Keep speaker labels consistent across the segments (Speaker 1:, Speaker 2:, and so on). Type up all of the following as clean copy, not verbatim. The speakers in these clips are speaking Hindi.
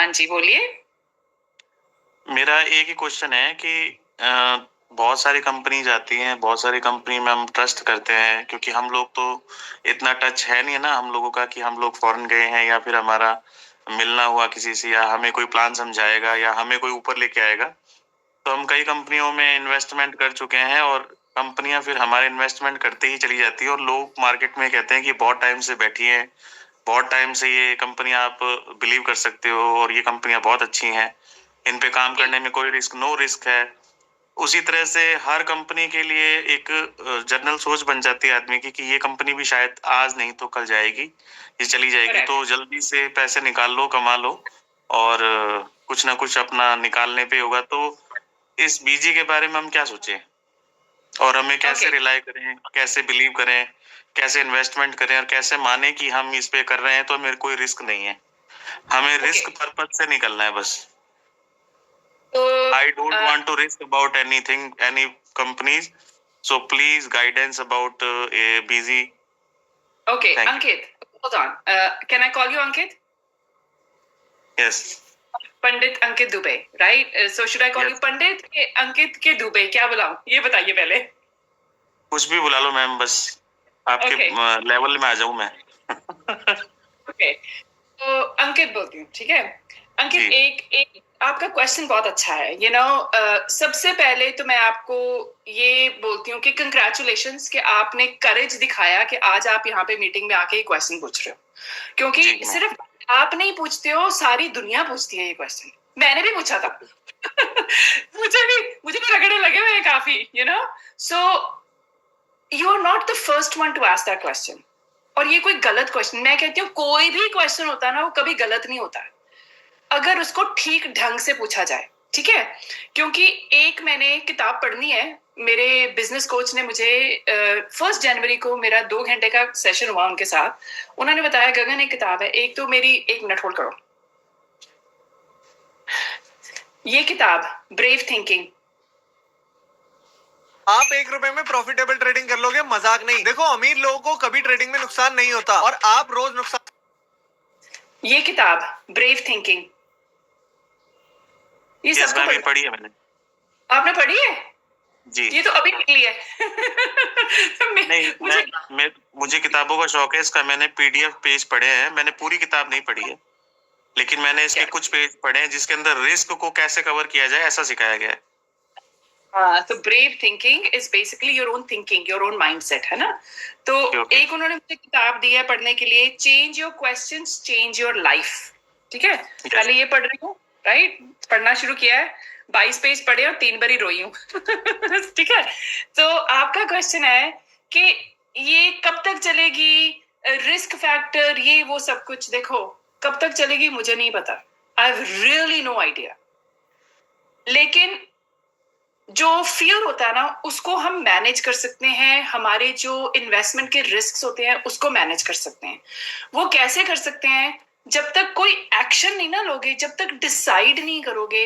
Speaker 1: हाँ जी, बोलिए।
Speaker 2: मेरा एक ही क्वेश्चन है कि बहुत सारी कंपनीज आती हैं, बहुत सारी कंपनी में हम ट्रस्ट करते हैं क्योंकि हम लोग तो इतना टच है नहीं है ना हम लोगों का कि हम लोग फॉरेन गए हैं या फिर हमारा मिलना हुआ किसी से या हमें कोई प्लान समझाएगा या हमें कोई ऊपर लेके आएगा। तो हम कई कंपनियों में इन्वेस्टमेंट कर चुके हैं और कंपनियां फिर हमारे इन्वेस्टमेंट करते ही चली जाती है और लोग मार्केट में कहते हैं कि बहुत टाइम से बैठी हैं, बहुत टाइम से ये कंपनियां आप बिलीव कर सकते हो और ये कंपनियां बहुत अच्छी हैं, इन पे काम करने में कोई रिस्क नो रिस्क है। उसी तरह से हर कंपनी के लिए एक जनरल सोच बन जाती है आदमी की कि ये कंपनी भी शायद आज नहीं तो कल जाएगी, ये चली जाएगी, तो जल्दी से पैसे निकाल लो, कमा लो और कुछ ना कुछ अपना निकालने पे होगा। तो इस बीजी के बारे में हम क्या सोचें और हमें कैसे रिलाई करें, कैसे बिलीव करें, कैसे इन्वेस्टमेंट करें और कैसे माने कि हम इस पे कर रहे हैं तो मेरे कोई रिस्क नहीं है, हमें रिस्क पर्पज से निकलना है बस। I don't want to risk about anything, any companies. So please guidance about busy.
Speaker 1: Okay,
Speaker 2: Thank
Speaker 1: Ankit, hold on. Can I call you Ankit?
Speaker 2: Yes.
Speaker 1: Pandit Ankit Dubey, right? So should I call you पंडित के अंकित के दुबे? क्या बुलाऊं? ये बताइए पहले।
Speaker 2: कुछ भी बुला लो मैम, बस आपके लेवल में आ जाऊं मैं।
Speaker 1: Okay. तो अंकित बोलती हूँ, ठीक है? अंकित, एक आपका क्वेश्चन बहुत अच्छा है। सबसे पहले तो मैं आपको ये बोलती हूँ कि कंग्रेचुलेशंस कि आपने करेज दिखाया कि आज आप यहाँ पे मीटिंग में आके ये क्वेश्चन पूछ रहे हो, क्योंकि सिर्फ आप नहीं पूछते हो, सारी दुनिया पूछती है ये क्वेश्चन। मैंने भी पूछा था। मुझे भी रगड़े लगे हुए हैं काफी, so you are not the first one to ask that question. और ये कोई गलत क्वेश्चन, मैं कहती हूँ कोई भी क्वेश्चन होता है ना, वो कभी गलत नहीं होता अगर उसको ठीक ढंग से पूछा जाए, ठीक है? क्योंकि एक मैंने किताब पढ़नी है, मेरे बिजनेस कोच ने मुझे 1 जनवरी को मेरा 2 घंटे का सेशन हुआ उनके साथ। उन्होंने बताया गगन एक किताब है, एक तो मेरी, 1 मिनट होल्ड करो, ये किताब ब्रेव थिंकिंग।
Speaker 3: आप 1 रुपए में प्रॉफिटेबल ट्रेडिंग कर लोगे, मजाक नहीं। देखो, अमीर लोगों को कभी ट्रेडिंग में नुकसान नहीं होता और आप रोज नुकसान।
Speaker 1: ये किताब ब्रेव थिंकिंग, ये सबको
Speaker 2: पढ़ी है मैंने।
Speaker 1: आपने पढ़ी है
Speaker 2: जी?
Speaker 1: ये तो अभी निकली है।
Speaker 2: नहीं, मुझे किताबों का शौक है इसका। मैंने पीडीएफ पेज पढ़े हैं, मैंने पूरी किताब नहीं पढ़ी है, लेकिन मैंने इसके कुछ पेज पढ़े हैं जिसके अंदर रिस्क को कैसे कवर किया जाए ऐसा सिखाया गया है।
Speaker 1: तो brave thinking is basically your own thinking, your own mindset, है ना? तो एक उन्होंने मुझे किताब दी है पढ़ने के लिए, change your questions change your life, ठीक है? पहले ये पढ़ रही हूँ, राइट? पढ़ना शुरू किया है, 22 पेज पढ़े और 3 बार ही रोई हूँ। ठीक है? तो आपका क्वेश्चन है कि ये कब तक चलेगी, रिस्क फैक्टर, ये वो सब कुछ। देखो, कब तक चलेगी मुझे नहीं पता, I have really no idea, लेकिन जो फियर होता है ना, उसको हम मैनेज कर सकते हैं। हमारे जो इन्वेस्टमेंट के रिस्क होते हैं उसको मैनेज कर सकते हैं। वो कैसे कर सकते हैं? जब तक कोई एक्शन नहीं ना लोगे, जब तक डिसाइड नहीं करोगे,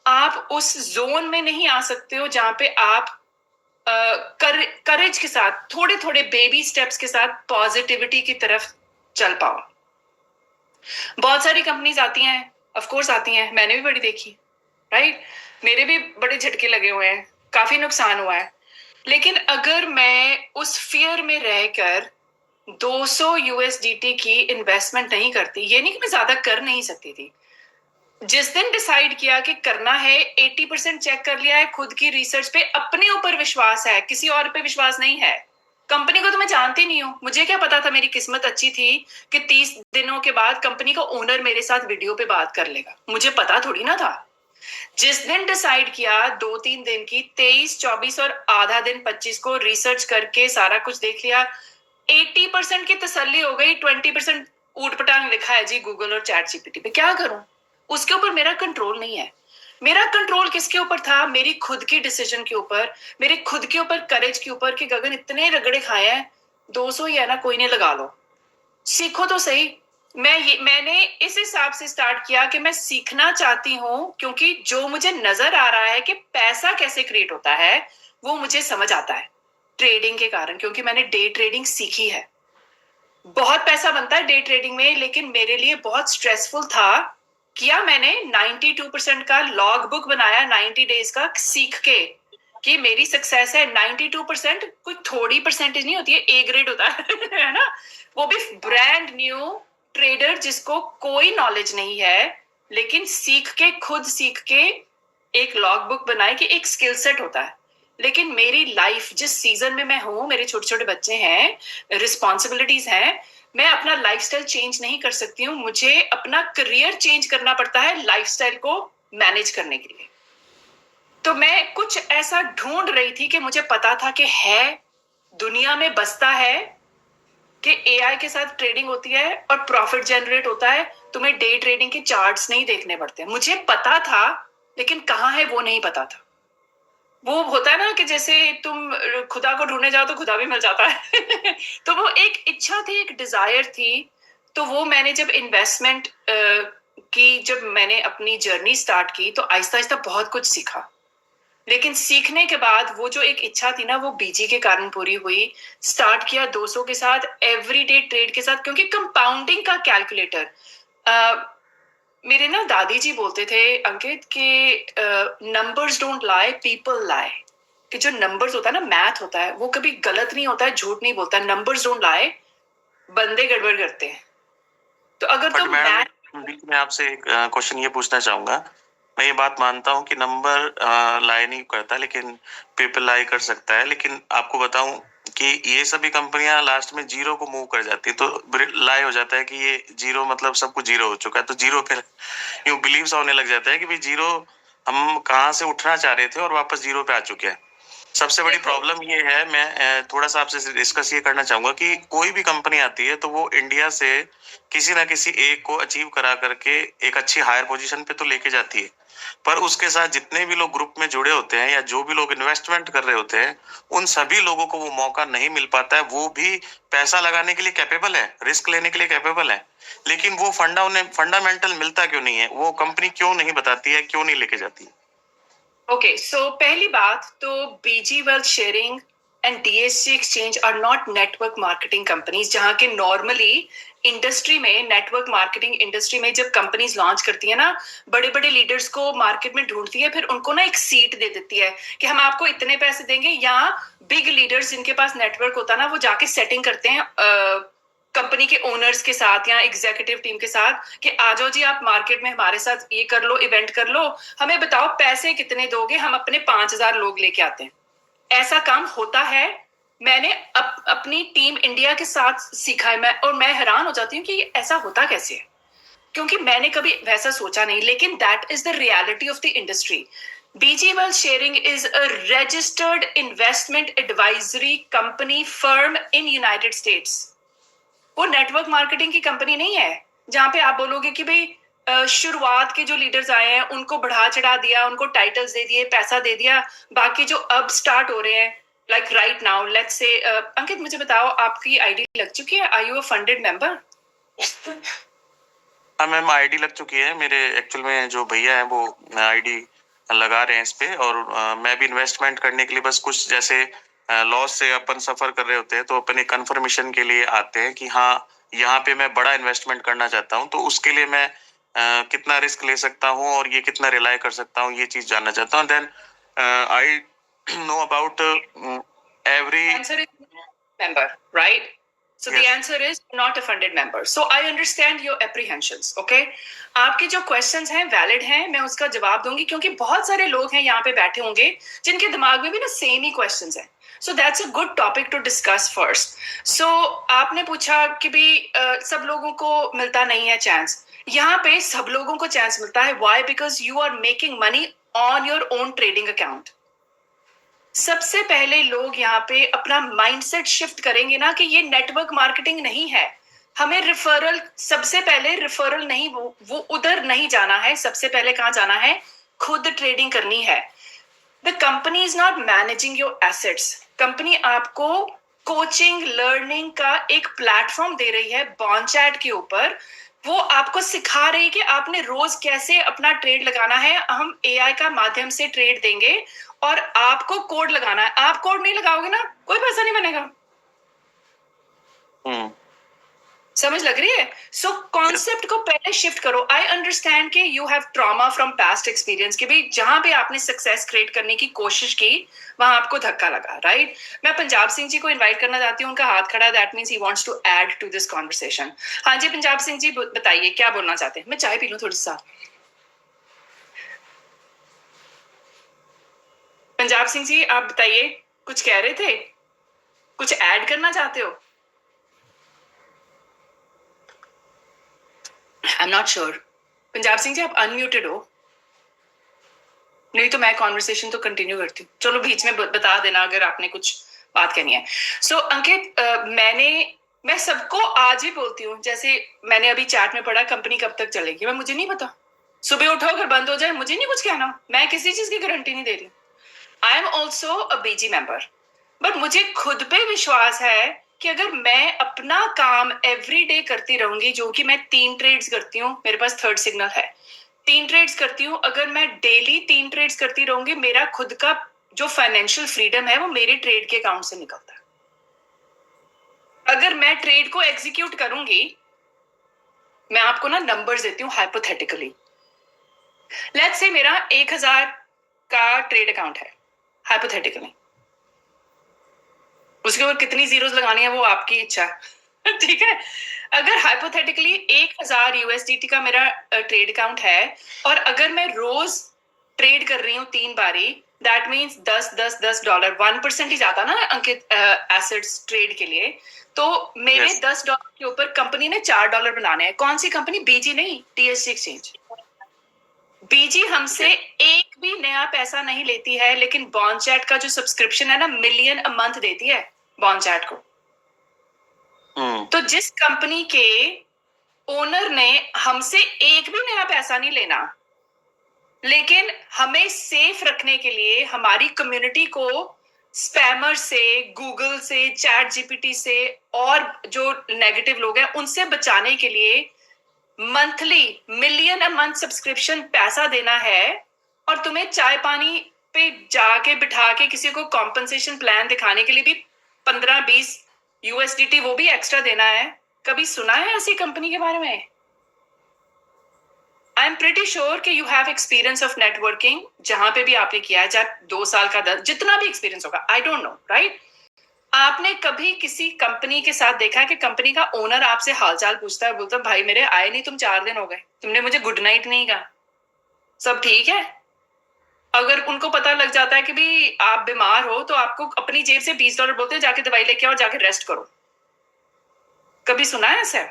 Speaker 1: आप उस जोन में नहीं आ सकते हो जहां पे आप करेज के साथ, थोड़े थोड़े बेबी स्टेप्स के साथ पॉजिटिविटी की तरफ चल पाओ। बहुत सारी कंपनीज आती हैं, ऑफ कोर्स आती हैं, मैंने भी बड़ी देखी, राइट? मेरे भी बड़े झटके लगे हुए हैं, काफी नुकसान हुआ है, लेकिन अगर मैं उस फियर में रहकर 200 यूएसडीटी की इन्वेस्टमेंट नहीं करती, ये नहीं कि मैं ज्यादा कर नहीं सकती थी, जिस दिन डिसाइड किया कि करना है, 80% चेक कर लिया है, खुद की रिसर्च पे, अपने ऊपर विश्वास है, किसी और पे विश्वास नहीं है। कंपनी को तो मैं जानती नहीं हूँ, मुझे क्या पता था, मेरी किस्मत अच्छी थी कि 30 दिनों के बाद कंपनी का ओनर मेरे साथ वीडियो पे बात कर लेगा, मुझे पता थोड़ी ना था। जिस दिन डिसाइड किया, 2-3 दिन की, 23, 24 और आधा दिन 25 को रिसर्च करके सारा कुछ देख लिया, 80% की तसल्ली हो गई, 20% ऊटपटांग लिखा है जी गूगल और चैट जीपीटी पे। क्या करूं? उसके ऊपर मेरा कंट्रोल नहीं है। मेरा कंट्रोल किसके ऊपर था? मेरी खुद की डिसीजन के ऊपर, मेरे खुद के ऊपर, करेज के ऊपर कि गगन इतने रगड़े खाए हैं, 200 ही है ना, कोई नहीं, लगा लो, सीखो तो सही। मैंने इस हिसाब से स्टार्ट किया कि मैं सीखना चाहती हूँ, क्योंकि जो मुझे नजर आ रहा है कि पैसा कैसे क्रिएट होता है, वो मुझे समझ आता है ट्रेडिंग के कारण, क्योंकि मैंने डे ट्रेडिंग सीखी है। बहुत पैसा बनता है डे ट्रेडिंग में, लेकिन मेरे लिए बहुत स्ट्रेसफुल था किया मैंने 92% का लॉग बुक बनाया 90 डेज का सीख के कि मेरी सक्सेस है 92%, कोई थोड़ी परसेंटेज नहीं होती है, ए ग्रेड होता है ना, वो भी ब्रांड न्यू ट्रेडर जिसको कोई नॉलेज नहीं है, लेकिन खुद सीख के एक लॉग बुक बनाए कि एक स्किल सेट होता है। लेकिन मेरी लाइफ जिस सीजन में मैं हूँ, मेरे छोटे छोटे बच्चे हैं, रिस्पॉन्सिबिलिटीज हैं, मैं अपना लाइफस्टाइल चेंज नहीं कर सकती हूँ, मुझे अपना करियर चेंज करना पड़ता है लाइफस्टाइल को मैनेज करने के लिए। तो मैं कुछ ऐसा ढूंढ रही थी कि मुझे पता था कि है दुनिया में बसता है कि एआई के साथ ट्रेडिंग होती है और प्रॉफिट जनरेट होता है, तुम्हें डे ट्रेडिंग के चार्ट्स नहीं देखने पड़ते। मुझे पता था, लेकिन कहाँ है वो नहीं पता था। वो होता है ना कि जैसे तुम खुदा को ढूंढने जाओ तो खुदा भी मिल जाता है तो वो एक इच्छा थी, एक डिजायर थी। तो वो मैंने जब इन्वेस्टमेंट की, जब मैंने अपनी जर्नी स्टार्ट की, तो आहिस्ता आहिस्ता बहुत कुछ सीखा। लेकिन सीखने के बाद वो जो एक इच्छा थी ना, वो बीजी के कारण पूरी हुई। स्टार्ट किया 200 के साथ, एवरीडे ट्रेड के साथ, क्योंकि कंपाउंडिंग का कैलकुलेटर, मेरे ना दादी जी बोलते थे अंकित कि नंबर्स डोंट लाई, पीपल लाई। कि जो नंबर्स होता है ना, मैथ होता है, वो कभी गलत नहीं होता है, झूठ नहीं बोलता। नंबर्स डोंट लाई, बंदे गड़बड़ करते हैं। तो अगर
Speaker 2: बट
Speaker 1: तुम
Speaker 2: मैडम, बीच में आपसे एक क्वेश्चन ये पूछना चाहूंगा। मैं ये बात मानता हूँ कि नंबर लाई नहीं करता, लेकिन पीपल लाई कर सकता है। लेकिन आपको बताऊं कि ये सभी कंपनियां लास्ट में जीरो को मूव कर जाती है, तो लाई हो जाता है कि ये जीरो मतलब सब कुछ जीरो हो चुका है, तो जीरो पे यूं बिलीव होने लग जाता है कि भाई जीरो हम कहाँ से उठना चाह रहे थे और वापस जीरो पे आ चुके हैं। सबसे बड़ी प्रॉब्लम ये है, मैं थोड़ा सा आपसे डिस्कस ये करना चाहूंगा कि कोई भी कंपनी आती है तो वो इंडिया से किसी ना किसी एक को अचीव करा करके एक अच्छी हायर पोजीशन पे तो लेके जाती है, पर उसके साथ जितने भी लोग ग्रुप में जुड़े होते हैं या जो भी लोग इन्वेस्टमेंट कर रहे होते हैं, उन सभी लोगों को वो मौका नहीं मिल पाता है। वो भी पैसा लगाने के लिए कैपेबल है, रिस्क लेने के लिए कैपेबल है, लेकिन वो उन्हें फंडामेंटल मिलता क्यों नहीं है, वो कंपनी क्यों नहीं बताती है, क्यों नहीं लेके जाती है?
Speaker 1: ओके, सो पहली बात तो BG wealth sharing and DSC exchange are not network marketing companies. जहां के नॉर्मली इंडस्ट्री में, नेटवर्क मार्केटिंग इंडस्ट्री में जब कंपनीज लॉन्च करती है ना, बड़े बड़े लीडर्स को मार्केट में ढूंढती है, फिर उनको ना एक सीट दे देती है कि हम आपको इतने पैसे देंगे। यहाँ बिग लीडर्स जिनके पास नेटवर्क होता है ना, वो जाके सेटिंग करते हैं कंपनी के ओनर्स के साथ या एग्जीक्यूटिव टीम के साथ कि आ जाओ जी, आप मार्केट में हमारे साथ ये कर लो, इवेंट कर लो, हमें बताओ पैसे कितने दोगे, हम अपने 5,000 लोग लेके आते हैं। ऐसा काम होता है। मैंने अपनी टीम इंडिया के साथ सीखा है, और मैं हैरान हो जाती हूँ कि ऐसा होता कैसे है, क्योंकि मैंने कभी वैसा सोचा नहीं। लेकिन that is the reality of the industry. BG wealth sharing is a registered investment advisory company firm in United States. वो नेटवर्क मार्केटिंग की कंपनी नहीं है जहां पे आप बोलोगे कि भाई शुरुआत के जो लीडर्स आए हैं उनको बढ़ा चढ़ा दिया, उनको टाइटल्स दे दिए, पैसा दे दिया। बाकी जो अब स्टार्ट हो रहे हैं, like right now, let's say अंकित मुझे बताओ, आपकी आईडी लग चुकी है? Are you a funded member?
Speaker 2: हाँ मैम, आईडी लग चुकी है मेरे। एक्चुअल में जो भैया है वो आईडी लगा रहे हैं इस पे, और मैं भी इन्वेस्टमेंट करने के लिए बस कुछ जैसे लॉस से अपन सफर कर रहे होते हैं, तो अपन एक कंफर्मेशन के लिए आते हैं कि हाँ यहाँ पे मैं बड़ा इन्वेस्टमेंट करना चाहता हूँ, तो उसके लिए मैं कितना रिस्क ले सकता हूँ और ये कितना रिलाई कर सकता हूँ, ये चीज जानना चाहता हूँ। Then I know about every
Speaker 1: Member, right? So the
Speaker 2: Yes.
Speaker 1: answer is not a funded member. So I understand your apprehensions, okay? आपके जो questions हैं valid हैं, मैं उसका जवाब दूंगी, क्योंकि बहुत सारे लोग हैं यहाँ पे बैठे होंगे जिनके दिमाग में भी ना same ही questions हैं. So that's a good topic to discuss first. So आपने पूछा कि भी सब लोगों को मिलता नहीं है chance. यहाँ पे सब लोगों को chance मिलता है. Why? Because you are making money on your own trading account. सबसे पहले लोग यहाँ पे अपना माइंडसेट शिफ्ट करेंगे ना कि ये नेटवर्क मार्केटिंग नहीं है, हमें रिफरल, सबसे पहले रिफरल नहीं, वो उधर नहीं जाना है। सबसे पहले कहाँ जाना है? खुद ट्रेडिंग करनी है। The company is not managing your assets. Company आपको कोचिंग लर्निंग का एक प्लेटफॉर्म दे रही है बॉन्ड चैट के ऊपर। वो आपको सिखा रही है कि आपने रोज कैसे अपना ट्रेड लगाना है। हम एआई का माध्यम से ट्रेड देंगे और आपको कोड लगाना है। आप कोड नहीं लगाओगे ना, कोई पैसा नहीं बनेगा। समझ लग रही है? सो कॉन्सेप्ट को पहले शिफ्ट करो. आई अंडरस्टैंड कि you have trauma from past experience कि भाई जहां पे आपने सक्सेस क्रिएट करने की कोशिश की वहां आपको धक्का लगा, राइट? मैं पंजाब सिंह जी को इनवाइट करना चाहती हूँ, उनका हाथ खड़ा, that means he wants to add to this conversation. हाँ जी पंजाब सिंह जी बताइए क्या बोलना चाहते हैं. मैं चाय पी लूं थोड़ी सा. पंजाब सिंह जी आप बताइए, कुछ कह रहे थे, कुछ ऐड करना चाहते हो? I am not sure. Punjab Singh ji आप अनम्यूटेड हो, नहीं तो मैं कॉन्वर्सेशन तो कंटिन्यू करती हूँ. चलो बीच में बता देना अगर आपने कुछ बात करनी है. सो अंकित, मैं सबको आज ही बोलती हूँ, जैसे मैंने अभी चैट में पढ़ा कंपनी कब तक चलेगी, मैं मुझे नहीं पता. सुबह उठो अगर बंद हो जाए मुझे नहीं कुछ कहना, मैं किसी चीज की गारंटी नहीं दे रही. I am also a BG member, but मुझे खुद पे विश्वास है कि अगर मैं अपना काम एवरी डे करती रहूंगी, जो कि मैं 3 ट्रेड्स करती हूँ, मेरे पास थर्ड सिग्नल है, 3 ट्रेड्स करती हूँ, अगर मैं डेली 3 ट्रेड्स करती रहूंगी, मेरा खुद का जो फाइनेंशियल फ्रीडम है वो मेरे ट्रेड के अकाउंट से निकलता है. अगर मैं ट्रेड को एग्जीक्यूट करूंगी, मैं आपको ना नंबर्स देती हूँ हाइपोथेटिकली. लेट्स से मेरा 1000 का ट्रेड अकाउंट है हाइपोथेटिकली, उसके ऊपर कितनी जीरोस लगानी है वो आपकी इच्छा है. ठीक है, अगर हाइपोथेटिकली 1000 यूएसडीटी का मेरा ट्रेड अकाउंट है और अगर मैं रोज ट्रेड कर रही हूँ 3 बारी, दैट मीन्स $10 1% ही जाता ना अंकित एसेट्स ट्रेड के लिए. तो मेरे
Speaker 2: Yes.
Speaker 1: $10 के ऊपर कंपनी ने $4 बनाने हैं. कौन सी कंपनी? बीजी नहीं, टीएससी एक्सचेंज. बीजी हमसे एक भी नया पैसा नहीं लेती है, लेकिन बॉन्ड चैट का जो सब्सक्रिप्शन है ना, मिलियन अ मंथ देती है बॉन्ड चैट को. तो जिस कंपनी के ओनर ने हमसे एक भी नया पैसा नहीं लेना, लेकिन हमें सेफ रखने के लिए हमारी कम्युनिटी को स्पैमर से, गूगल से, चैट जीपीटी से और जो नेगेटिव लोग हैं उनसे बचाने के लिए monthly million a month subscription पैसा देना है, और तुम्हें चाय पानी पे जाके बिठा के किसी को कॉम्पनसेशन प्लान दिखाने के लिए भी 15-20 यूएसडीटी वो भी एक्स्ट्रा देना है. कभी सुना है ऐसी कंपनी के बारे में? आई एम प्रिटी श्योर कि you have experience of networking, जहां पे भी आपने किया है, चाहे 2 साल का 10, जितना भी एक्सपीरियंस होगा, आई डोंट नो, राइट? आपने कभी किसी कंपनी के साथ देखा है कि कंपनी का ओनर आपसे हालचाल पूछता है, बोलता है भाई मेरे आए नहीं तुम 4 दिन हो गए, तुमने मुझे गुड नाइट नहीं कहा, सब ठीक है? अगर उनको पता लग जाता है कि भी आप बीमार हो तो आपको अपनी जेब से $20 बोलते हैं जाके दवाई लेके आओ और जाके रेस्ट करो. कभी सुना है ऐसा?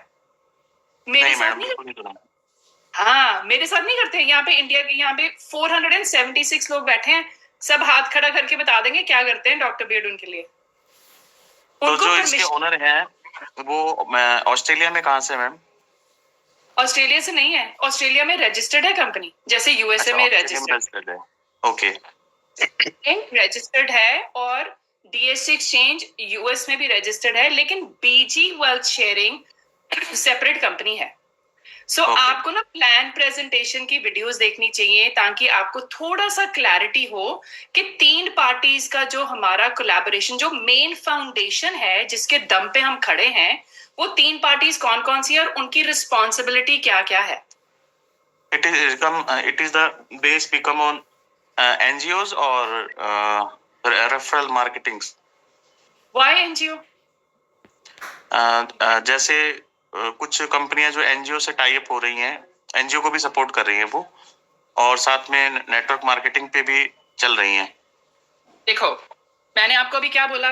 Speaker 1: मेरे साथ नहीं. हाँ, मेरे साथ नहीं करते. यहाँ पे इंडिया के यहाँ पे 476 लोग बैठे हैं, सब हाथ खड़ा करके बता देंगे क्या करते हैं डॉक्टर बियर्ड उनके लिए.
Speaker 2: तो जो इसके ओनर हैं वो ऑस्ट्रेलिया में कहाँ से मैम?
Speaker 1: ऑस्ट्रेलिया से नहीं है, ऑस्ट्रेलिया में रजिस्टर्ड है कंपनी, जैसे यूएसए में रजिस्टर्ड
Speaker 2: है. ओके,
Speaker 1: रजिस्टर्ड है, और डीएससी एक्सचेंज यूएस में भी रजिस्टर्ड है, लेकिन बीजी वेल्थ शेयरिंग सेपरेट कंपनी है. सो आपको ना प्लान प्रेजेंटेशन की वीडियोस देखनी चाहिए ताकि आपको थोड़ा सा क्लैरिटी हो कि 3 पार्टीज का जो हमारा कोलैबोरेशन, जो मेन फाउंडेशन है जिसके दम पे हम खड़े हैं, वो 3 पार्टीज कौन कौन सी है और उनकी रिस्पॉन्सिबिलिटी क्या क्या है.
Speaker 2: it is the base become on NGOs or referral marketings.
Speaker 1: Why NGO?
Speaker 2: जैसे कुछ कंपनियां जो एनजीओ से टाई अप हो रही हैं, एनजीओ को भी सपोर्ट कर रही हैं वो, और साथ में नेटवर्क मार्केटिंग पे भी चल रही हैं.
Speaker 1: देखो मैंने आपको अभी क्या बोला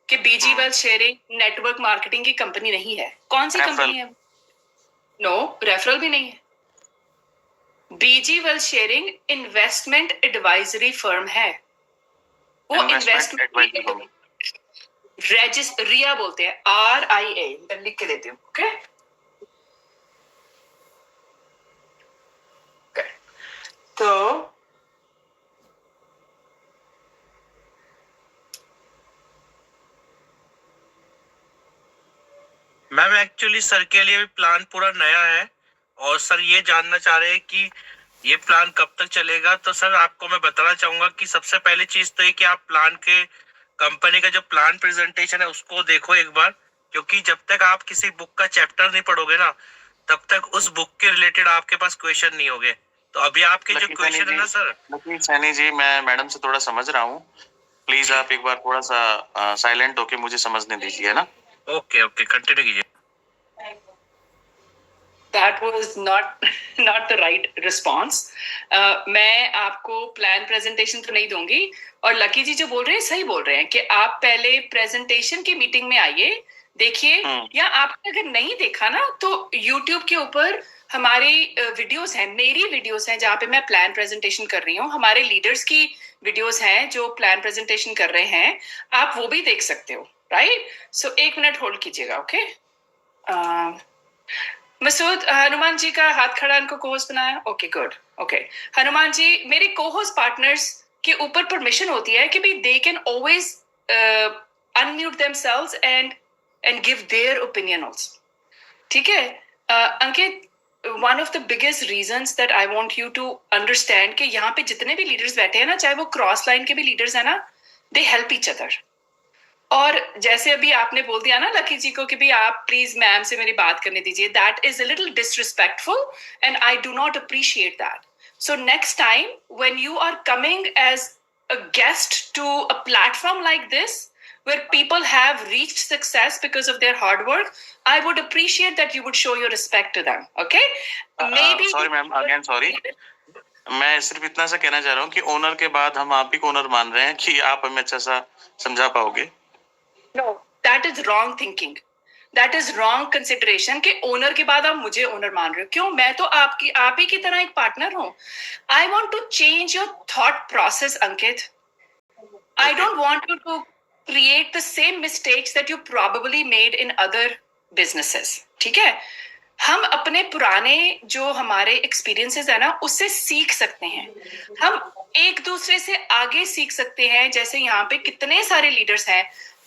Speaker 1: कि BG wealth sharing network marketing की कंपनी नहीं है. कौन सी कंपनी है? नो, रेफरल भी नहीं है. BG wealth sharing investment advisory firm है. वो इन्वेस्टमेंट रिया बोलते हैं, RIA, लिख के देती हूँ. ओके, तो
Speaker 4: मैम एक्चुअली सर के लिए भी प्लान पूरा नया है, और सर ये जानना चाह रहे हैं कि ये प्लान कब तक चलेगा. तो सर आपको मैं बताना चाहूंगा कि सबसे पहली चीज तो ये कि आप प्लान के कंपनी का जो प्लान प्रेजेंटेशन है उसको देखो एक बार, क्योंकि जब तक आप किसी बुक का चैप्टर नहीं पढ़ोगे ना, तब तक उस बुक के रिलेटेड आपके पास क्वेश्चन नहीं होंगे। तो अभी आपके जो क्वेश्चन है ना सर,
Speaker 2: लकी सैनी जी, मैं मैडम से थोड़ा समझ रहा हूँ, प्लीज आप एक बार थोड़ा सा साइलेंट होके मुझे समझने दीजिए, है ना।
Speaker 4: ओके ओके, कंटिन्यू कीजिए।
Speaker 1: That was not the right response. मैं आपको प्लान प्रेजेंटेशन तो नहीं दूंगी, और लकी जी जो बोल रहे हैं सही बोल रहे हैं कि आप पहले प्रेजेंटेशन की मीटिंग में आइए, देखिए, या आपने अगर नहीं देखा ना तो YouTube के ऊपर हमारी वीडियोस हैं, मेरी वीडियोस हैं जहाँ पे मैं प्लान प्रेजेंटेशन कर रही हूँ, हमारे लीडर्स की वीडियोस हैं जो प्लान प्रेजेंटेशन कर रहे हैं, आप वो भी देख सकते हो, राइट। सो 1 मिनट होल्ड कीजिएगा, ओके। मसूद, हनुमान जी का हाथ खड़ा, इनको कोहोस्ट बनाया, okay good, okay. Hanuman ji, मेरे कोहोस्ट पार्टनर्स के ऊपर परमिशन होती है कि भाई they can always unmute themselves and give their opinion also, ठीक है। Ankit, one of the biggest reasons that I want you to understand कि यहाँ पे जितने भी लीडर्स बैठे हैं ना, चाहे वो क्रॉस लाइन के भी लीडर्स हैं ना, दे हेल्प ईच अदर। और जैसे अभी आपने बोल दिया ना लकी जी को कि भी आप प्लीज मैम से मेरी बात करने दीजिए, that is a little disrespectful and I do not appreciate that. So next time when you are coming as a guest to a platform like this where people have reached success because of their hard work, I would appreciate that you would show your respect to them, okay? Maybe
Speaker 2: sorry ma'am, again sorry, मैं सिर्फ इतना सा कहना चाह रहा हूँ कि ओनर के बाद हम आप ही को ओनर मान रहे हैं कि आप हमें अच्छा सा समझा पाओगे।
Speaker 1: No, that is wrong thinking. That is wrong consideration कि ओनर के बाद आप मुझे ओनर मान रहे हो। क्यों? मैं तो आप ही की तरह एक पार्टनर हूँ। I want to change your thought process, Ankit. I don't want you to create the same mistakes that you probably made in other businesses. ठीक है? हम अपने पुराने जो हमारे एक्सपीरियंसेस है ना, उससे सीख सकते हैं। हम एक दूसरे से आगे सीख सकते हैं। जैसे यहाँ पे कितने सारे लीडर्स हैं,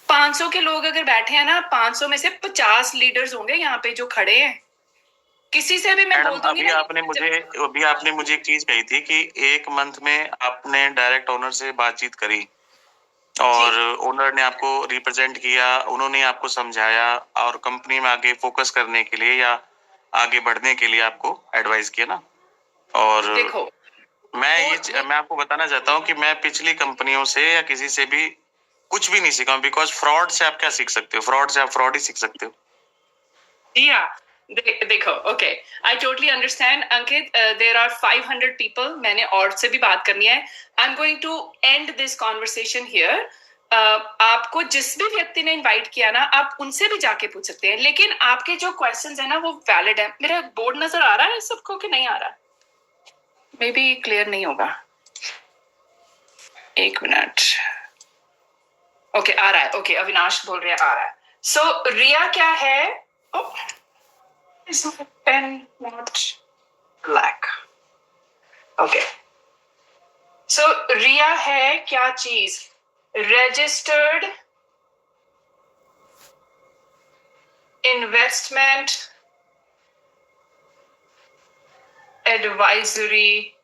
Speaker 1: 500 के लोग अगर बैठे हैं ना, 500 में से 50 लीडर्स होंगे यहाँ पे जो खड़े हैं। किसी से भी मैं बोल दूंगी
Speaker 2: अभी आपने मुझे एक चीज कही थी कि 1 मंथ में आपने डायरेक्ट ओनर से बातचीत करी और ओनर ने आपको रिप्रेजेंट किया, उन्होंने आपको समझाया और कंपनी में आगे फोकस करने के लिए या आगे बढ़ने के लिए आपको एडवाइस किया ना। और
Speaker 1: देखो,
Speaker 2: मैं आपको बताना चाहता हूँ कि मैं पिछली कंपनियों से या किसी से भी कुछ भी नहीं सीखा हूँ, बिकॉज फ्रॉड से आप क्या सीख सकते हो? फ्रॉड से आप फ्रॉड ही सीख सकते हो।
Speaker 1: देखो, okay, I totally understand Ankit. There are 500 people, मैंने और से भी बात करनी है। I am going to end this conversation here. आपको जिस भी व्यक्ति ने इनवाइट किया ना, आप उनसे भी जाके पूछ सकते हैं, लेकिन आपके जो क्वेश्चंस है ना वो वैलिड है। मेरा बोर्ड नजर आ रहा है सबको कि नहीं आ रहा? मे बी क्लियर नहीं होगा, 1 मिनट। ओके, आ रहा है। ओके, अविनाश बोल रहे हैं आ रहा है। सो रिया क्या है? Is my pen not black? Okay. So रिया है क्या चीज? Registered investment advisory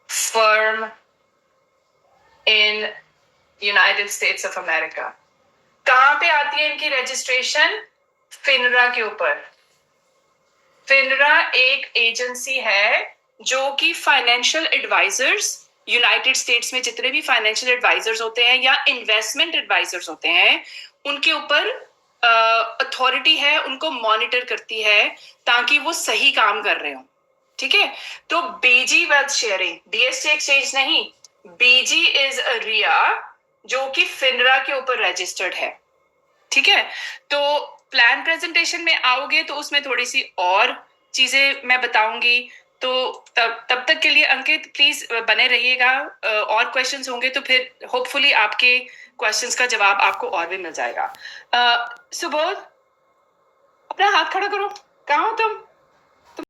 Speaker 1: firm in United States of America. कहाँ पे आती है इनकी रजिस्ट्रेशन? फिनरा के ऊपर। फिनरा एक एजेंसी है जो कि फाइनेंशियल एडवाइजर्स, यूनाइटेड स्टेट्स में जितने भी फाइनेंशियल एडवाइजर्स होते हैं या इन्वेस्टमेंट एडवाइजर्स होते हैं, उनके ऊपर अथॉरिटी है, उनको मॉनिटर करती है ताकि वो सही काम कर रहे हो। ठीक है? तो BG wealth sharing, BST exchange नहीं, बीजी इज अ रिया जो कि फिनरा के ऊपर रजिस्टर्ड है। ठीक है? तो प्लान प्रेजेंटेशन में आओगे तो उसमें थोड़ी सी और चीजें मैं बताऊंगी। तो तब तक के लिए अंकित प्लीज बने रहिएगा। और क्वेश्चंस होंगे तो फिर होपफुली आपके क्वेश्चंस का जवाब आपको और भी मिल जाएगा। सुबोध, अपना हाथ खड़ा करो। कहाँ हो तुम?